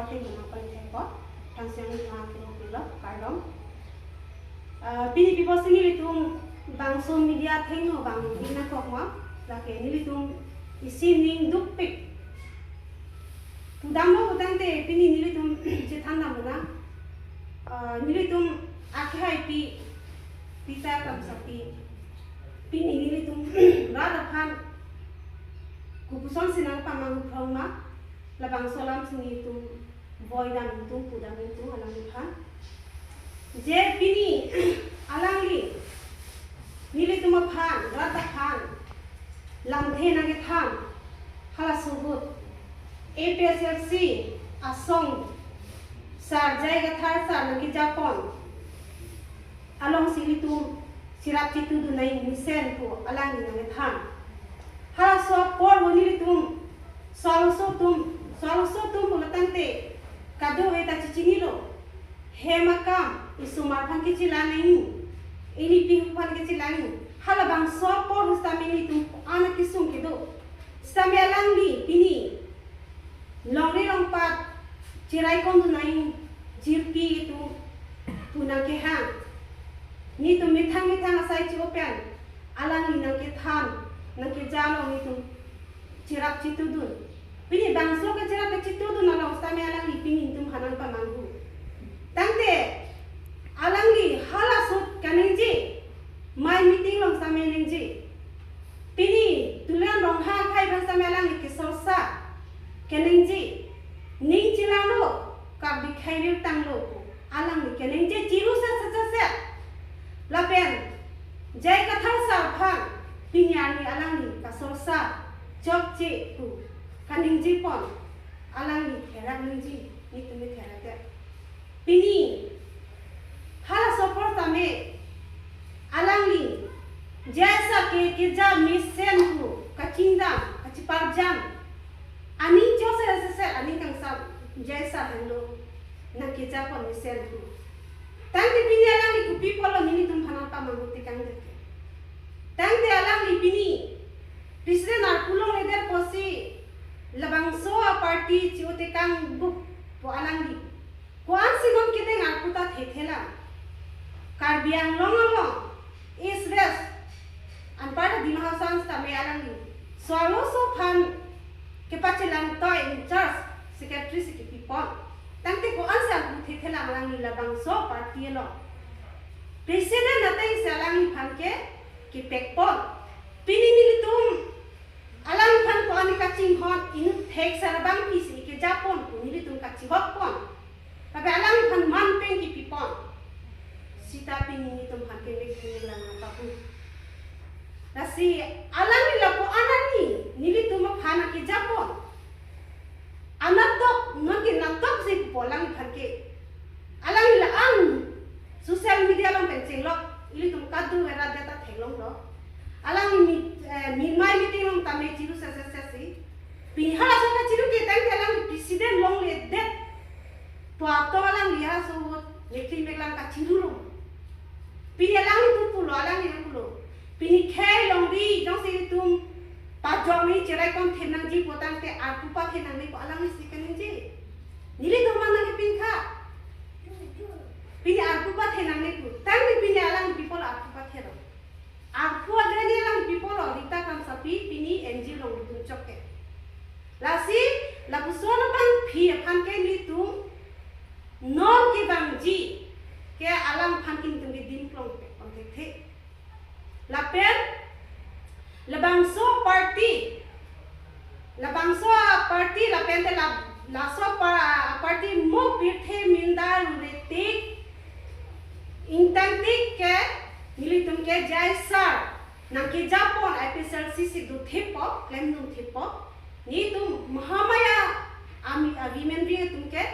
party menapan tempo tansiang kilo kardom pini pipo singi litung bangso media tengno bang ina kokma lake ni litung isining dupik pudambo utante pini ni litung cetanda muna ni litung akhai pi pita kam sapi pini ni litung rada khan kupuson sinang pamang phoma labang solam singi tu boy dan tu pudam tu alang khan je pini alang li nili tu maphan rata khan lam the na ge tham hala subut APSLC asong sar jai ga thar sar na ki japon along sili tu sirap ti tu nai misen tu alang ni na ge tham hala so por woni tum solo tum bulatante kado eta cicini lo hemakam isumar phan ki cilani ini pi phan ki cilani hala bang so por ustamini tum ana kisum kido stame alangi pini longri longpat cirai kon nai jirpi itu punang ke hang ni tum mithang asai cigopian alangi nang ke tham nang ke jalo ni tum cirap citudun pini bangso ke cirap citudun ala ustame alang li pini tum hanan pamanggu tante alang li hala sut kanengji mai meeting long same nengji pini tulan rong ha khai ban same alang li ke sorsa kanengji ning cilano ka bikhai ri tanglo alang li kanengji ciru sa lapen jai ka thar sa phang pinyani alang li ka sorsa jok je tu kaning jipon alang ni thera ningji ni tumi thera te pini hala sopor tame alang ni jaisa ke ja misen ku kachinda kachiparjam ani jose se ani kang sa jaisa hendo na ke ja pon misen ku tangti pini alang ni ku pipolo ni tum phana pa manguti kang de tangti alang ni pini Presiden arpulong leder posi labang soa party ciote kang buk po alangi kuan sinon kite arputa thethela karbiang long is west anpada dinhasan stame alangi swalo so phan ke pachelang toy in charge secretary secretary people tangte kuan sa thethela alangi labang so party lo presiden natai salangi phan ke pekpol pini nilitum alang phan ko ani kaching hot in thek sarabang pis ke japon ko ni tum kachi hot pon tabe alang phan man pen ki pipon sita pin ni tum phan ke nek ni lang ta pu nasi alang ni la ko anani ni tum phan ke japon anak to non ke nak to se ko lang phan ke alang ni la ang social media lang pen cheng lok ili tum ka du era data thelong lo alang ni mai meeting long tame chiru sa pihala sa chiru ke tang alang presiden long le det to ato alang liha so lekli meglang ka chiru long pi alang tu pulo alang ni pulo pini khai long di jong si tum pa jong ni cherai kon thenang ji potang te aku pa thenang ni ko alang ni sikanin ji nili to man nang pin kha pini aku pa thenang ni ku tang ni pini alang people aku pa thenang aku ada ni lang people rita kam sapi pini NG long tu chokke lasi la pusona bang phi phan ke ni tu non ki bang ji ke alam phan kin tu din plong pe on the la pen la bang so party la pen te la so party mo pirthe mindar rete intantik ke nili tum ke jaisa nangke japon IPSLC si du thepo claim dum thepo ni tum mahamaya ami women ri tum ke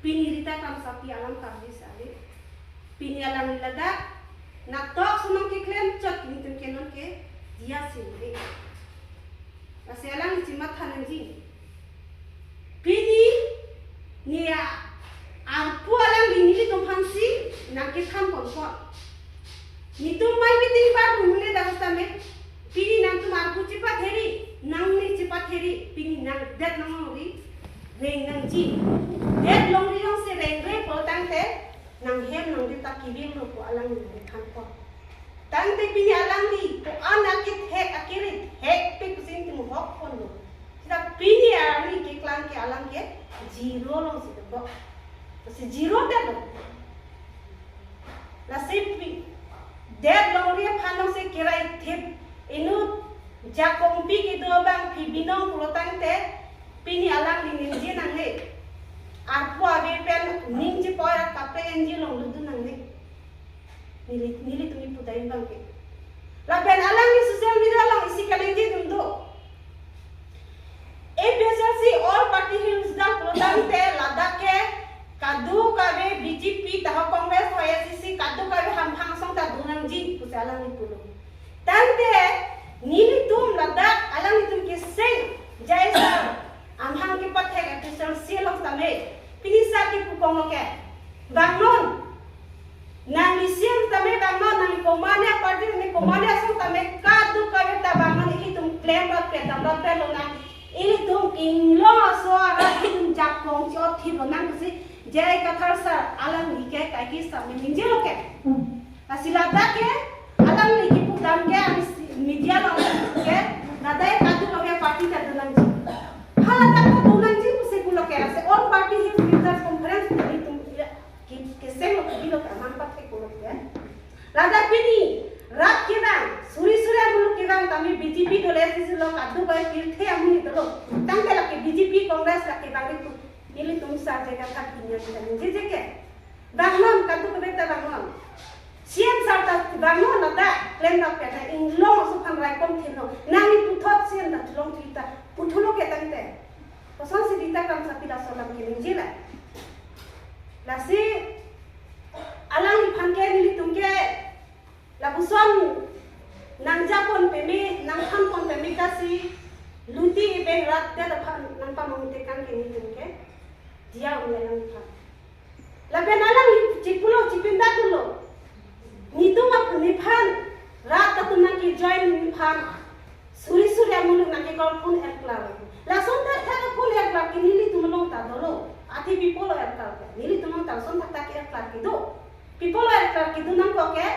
pinirita kam sapi alam kardi sale pini alam lada na tok sunong ke claim chot ni tum ke non ke dia sile ase alam chimat thananji pini nia arpu alam ni tum hansi nangke tham kon ko nitum mai meeting pa rumule dawasta me pini nang tumar ku cipat heri nang ni cipat heri pini nang dat nang ri reng nang ji det long ri long se reng re po tang te nang hem nang di tak kibing lo ko alang ni kan ko tang te pini alang di ko anak ke hek akirit hek pe kusin ti mo hok pon lo sida pini ani ke klan ke alang ke zero long se ko se zero de lo la se pi det long ri phan long se kirai thep inu jakong pi ke do bang pi binong ko tang te pini alang ni je nang he arpo ave pen ning je poya kape enji long lu nang ne nili tumi pudai bang ke la pen alang ni social media long isi kaleng je dum do e PSLC all party hills da program te ladak ke kadu kave BJP tah Congress hoya sisi kadu kave ham hang song ta dunang ji puse alang ni pulo tante nili tum ladak alang ni tum ke sing jaisa amhang ke pathek PSLC long tame pinisa ki pukong lo ke bangun nang lisiam tame bangun nang komania party ni komania song tame kadu kave ta bangun iki tum claim rot pe tam rot pe lo nang ini tum inglo so ara tum jakong cho thi lo nang si jai kathar sa alang ni ke kai ki sa me ninje lo ke asilada ke alang ni ki pukam ke media lo ke nadai kadu kave party ta dunang ji hala tak dunang ji se kulo ke se all party hi leaders conference ni tum ke se lo ki lo ka man pat ke kulo ke lada pini rat ke bang suri suri mulu ke bang tami BJP dole sisi lo kadu bai tirthe amuni dolo tang te la ke BJP congress la ke bang tu ini tum sa jaga tak dunia kita je ke bangun kadu ke beta bangun siam sarta bangun ada klaim nak ke in long su kan rai kom thino nami puthot siam da long tita puthulo ke tang te kosan si dita kam sa pila solam ke je la la si alang ni phangke ni tum ke la buson nang japon pemi nang kham pon pemi ka si luti be rat de da phan nang pa mong te kan ke ni tum ke dia ulai nang phan la ben alang ni cipulo cipinda tulo ni tum ap ni phan rat ta tum ki join ni phan suri suri amulu nang ke kol pun ekla la son ta tha pun ekla ki ni tum long ta dolo ati pipolo ekla ni tum ta son ta ke ekla ki do pipolo ekla ki do nang ko ke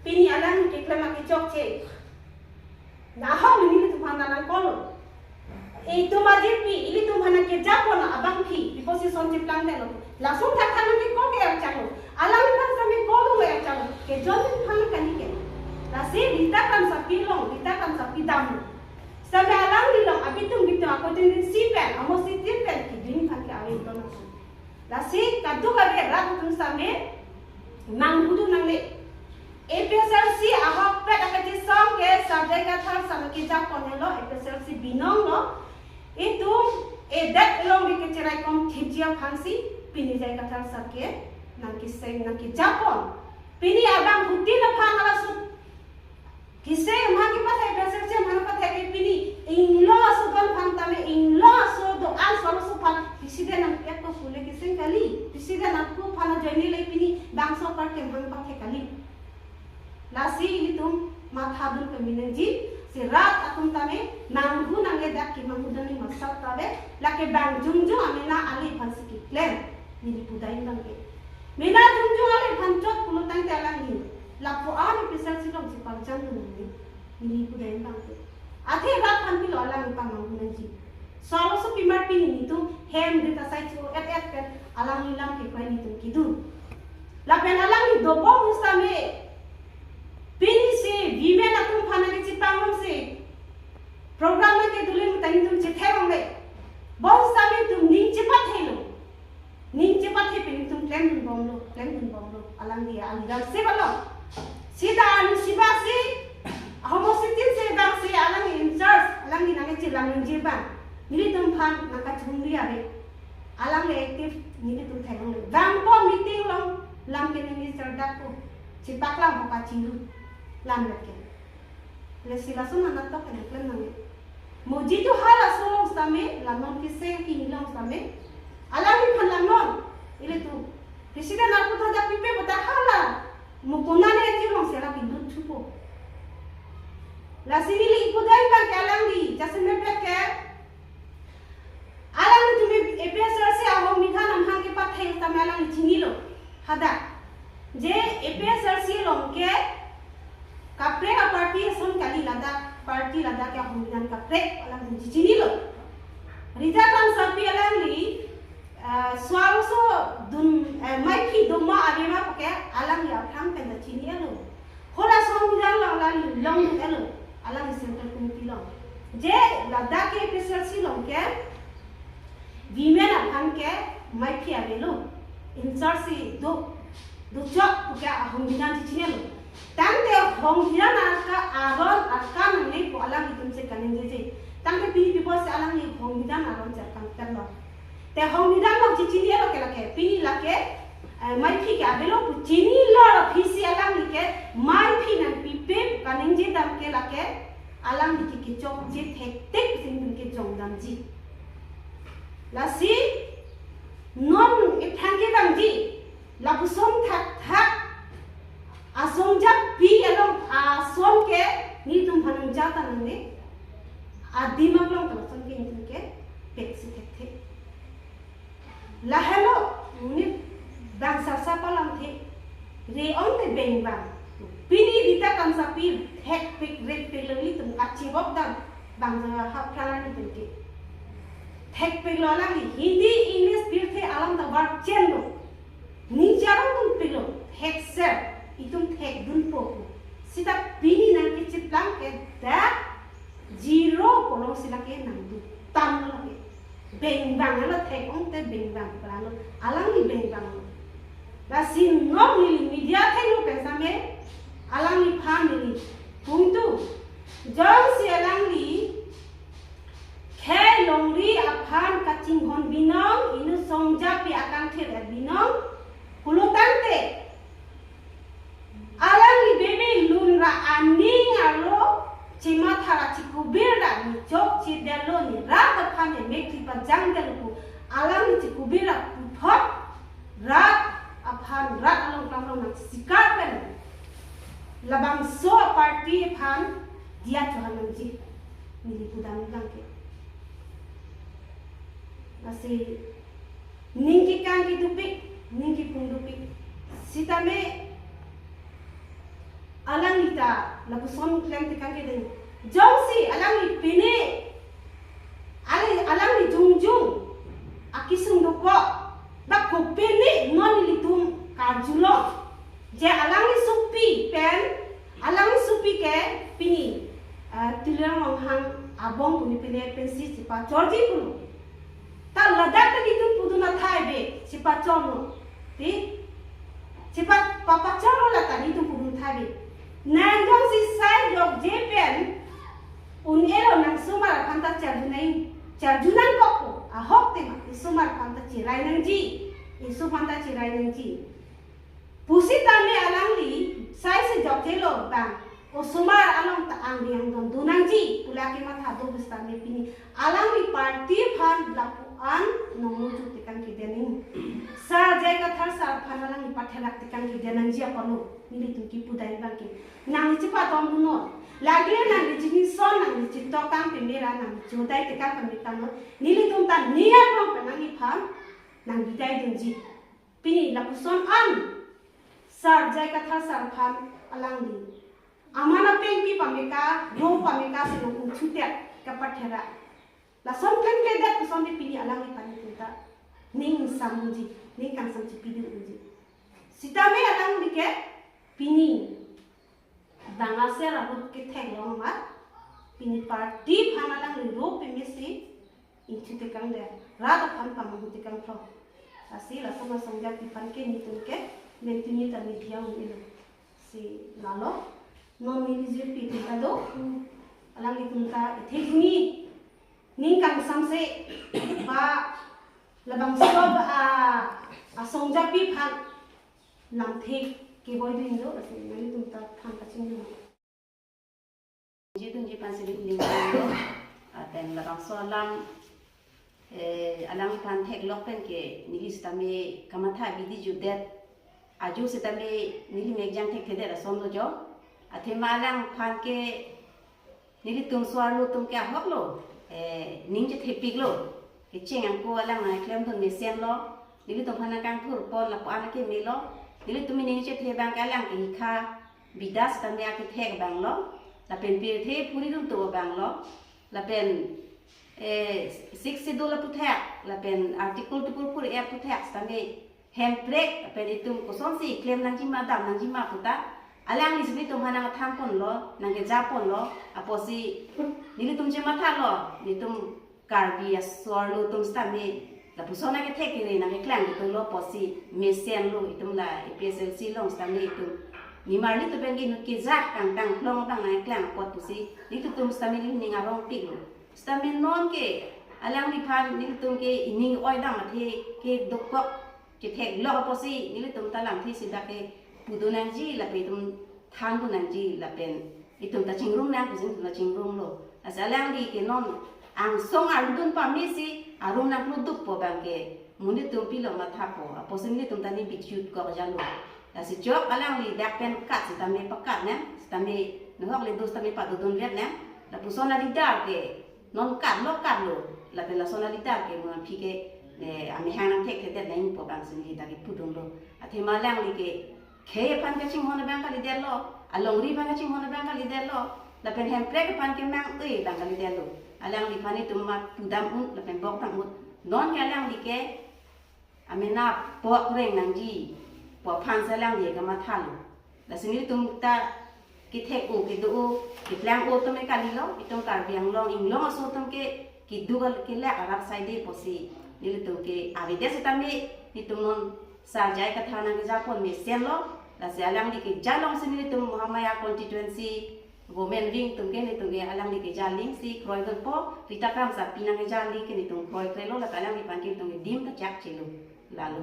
pini alang ke klama ki chok che na ha ni tum han nang kolo itu majipi ini tu mana ke Japon abang ki because is on the plan de lo la son ta kan ni ko ke chalo alang kan sa mi ko lo ya chalo ke jon ni phan kan ni ke la se dita kan sa pi long dita kan sa pi dam sa me alang ni long abi tum bitu ako tin si pen amo si tin pen ki din phan ke awe to la se kadu ka be ra tum sa me nang hudu nang le PSLC ahok pe akati song ke sabjai ka thar sa ke Japon lo PSLC binong lo itu dat long di kecerai kom thijia phansi pini jai kathar sakye nang kisai nang ki Japon pini abang buti na phan ala su kisai ma ki patha besar che ma patha ke pini inglo su don phan tame inglo su do al solo su phan kiside nang ek ko fule kisai kali kiside nang ku phan joini le pini bangso par ke mang pathe kali lasi itu matha dun ke minenji si rat atum tame nanggu nange dak ki mangudani masak tabe lake bang jungju amena ali phansiki claim ni pudai bangke mena jungju ali phanchot pulo tang telang ni lapo ani pisal silong si panjang ni pudai bangke athe rat phan pi lo alang pa mangudani solo so pimar pini ni tu hem de ta sai chu et pet alang ni lam ke kwai ni tu kidu la pen alang ni dobo mustame pini se women atum phana ke chipangom se program na ke dule mutani tum chithe bangbe bon sami tum ning chipat helo ning chipat he pini tum claim dun bomlo alang dia aligal se balo sida ani siba se homo sitin se bang se alang in charge alang ni nang chilang ngi bang ni tum phan naka chungri are alang le active ni tum thailong le bang po meeting long lam ke ni sardak ko chipak lam pa chingu lam leke le sila so na to ke plan na moji to hala so same lamon ki se ki long same ala ni phan lamon ile tu kisida na ko tha pipe bata hala mukuna ne ti long se la ki dut chupo la sini li ipudai ba kalangi jasme pe ke ala ni tu me एपीएसआर से आहो मिठा नमहा के पाथे तमेला चिनी लो हदा जे एपीएसआर से लोंके काप्रे का पार्टी सोन कली लदा पार्टी लदा क्या होमिदान काप्रे अलग चिनी लो रिजल्ट हम सभी अलग ली स्वावसो दुन माइकी दुमा आबेमा पके अलग या थाम के चिनी लो होला सोमिदान लोंग एलो अलग सेंटर कमिटी लो जे लदा के एपीएसआर से लोंके वीमेन अपन के माइकी आबेलो इंसर्सी दो चok punya honggiran cicinya lo. Tante honggiran arka aron arka nane ko alang itum se kaning jeje. Tante pini pipo se alang ni honggiran aron jarkan terlo. Te honggiran lo cicinya lo kelake pini lake mai pi ke abelo cini lo pisi alang ni ke mai pi nan pipe kaning je dam ke lake alang ni ke chok je tek sing ke jong dam ji. Lasi non ithang ke dam ji. Labusom thak asong jab pi along asom ke ni tum hanam jata nane adima plong talasan ke ni ke peksi the la hello ni bang sarsa palam the re on te beng bang pini dita kan sapi hek pik red peloli tum kachi bok dam bang hap khala ni tum ke thek pe lola ni hindi english pir the alam da word chen lo ni jarang tuh pilo hexer itu hek dun poku sita pini nanti ciplang ke da zero kolong sila ke nandu tam lagi beng bang ala hek om te beng bang pelalo alang ni beng bang la sin nom ni media thai lo pensa me alang ni family puntu jang si alang ni khe longri aphan kaching hon binong inu songja pi akan the binong Kulutante alang ni bebe lunra aning alo cima thara cikubira ni jok cidelo ni rata phane mekti panjang dalu alang ni cikubira puthot rat aphan rat along lamrong na sikarpen labang so party phan dia tuhanam ji mili pudang dangke nasi ningki kan ki dupik Ningki pundupi sita me alang ita lagu son klang tekan ke den jongsi alang ni pine alang ni jungjung akisung doko bak ko pine non litum kajulo je alang ni supi pen alang ni supi ke pini tilang hang abong puni pine pensi sipa jorji pulu ta ladak ta gitu puduna thai be sipa chono ti cepat papa caro lah tadi tu pun tadi nanjong si sai jog jepen un elo nang sumar kanta charjunan koko ahok tema sumar kanta cirai nang ji isu kanta cirai nang ji pusi tame alang li sai se jog jelo bang o sumar alang ta ang yang dom dunang ji pulaki mata do bestame pini alang li party phan lapu an nomu tu tekan kidening sa jaga thar sa phanalang ni pathelak tekan kidenan ji apalo nili tu ki pudai bangke nang chipa dom no lagle nang ji son nang ji to kam pe mera nang jodai tekan pamitam nili tum ta niya prong pe nang ni phan nang bidai dun ji pini lapu son an sa jaga thar sa phan alang ni amana peng pi pameka ro pameka se no chute ka pathera la som kan ke da som ni pini alang ni pani ta ning samji ning kan samji pidi unji sita me alang ni ke pini danga se ra ro ke thek lo ma pini party phana lang ni ro pe me se in chute kan de ra da phan pam hu te kan thro asi la som samja pi pan ke ni tu ke men tu ni ta ni dia un ni si lalo non ni je pi ta do alang ni tum ta thek ni ning kang samse ba labang sob a songja pi phan lam thek ke boy din do ase mani tum ta phan ka ching ni je tung je pan se ni ten labang so lam alang phan thek lok pen ke nilis ta me kamatha bidi ju det aju se ta me nili me jang thek the da som do jo athe malang phan ke nili tum swar lo tum ke hok lo ning je thek pik lo cái chuyện ăn cua là ngày kêu tuần để xem lo đi lúc tuần phan năng căng thua pon là pon cái mi lo đi lúc tuần mình chơi thế bang cái lăng cái kha bị đá stam ya cái thế bang lo là bên bìa thế phụ đi lúcตัวbang lo là bên $60 put tag là bên article tu pur air put tag stam handbrake bên itu kosong si claim nang jima dam nang jima puta alang ni sebi tum hanang tham pon lo nang ke japon lo apo si ni tum jema tha lo ni tum Carbia suarlo tum stame la pusona ke thek ni na ke klang tum lo posi mesian lo itum la EPSLC long stame itum ni marli to bengi no ke zak kang kang long bang na klang pot pusi ni tum stame ni ning arong pik lo stame non ke alang ni phan ni tum ke ining oi dang ma the ke dokok ke thek lo posi ni tum ta lang thi sida ke pudunan ji la pe tum than punan ji la pen itum ta chingrum na pusin ta chingrum lo asalang di ke non ang song arudun pamisi arum na produk po bangke muni tumpi lo mathapo aposimni tumtani bikyut ko jalo la si jok alang li dak pen kat si tame pakat ne tame nohok le dos tame padudun viet ne la pusona di dar ke non kat lo la pe la sona di dar ke mo phike ami hanang tek ke de nain po bang sin li dagi pudun lo athema lang li ke khe pan ka ching hona bang ka li der lo along ri pan ka ching hona bang ka li der lo la pen hem prek pan ke mang ui bang ka li der lo alang di pani tumma pudam un la pen bok tam ut non ya alang di ke amena pok reng nang ji po phan sa lang ye ka ma than la sini tum ta ki thek u ki du ki plang u tum ka li lo itum kar biang long ing long aso tum ke ki dugal ke la arab sai de posi ni tum ke avide se tami ni tum non sa jai ka thana ke japon me sen lo la se alang di ke jalong sini tum muhammaya constituency Women ring tum ke ni tum ke alang ni ke jaling si kroi gon po rita kam sa pinang ke jali ke ni tum kroi krelo la alang ni pan ke tum dim ka chak chelo lalu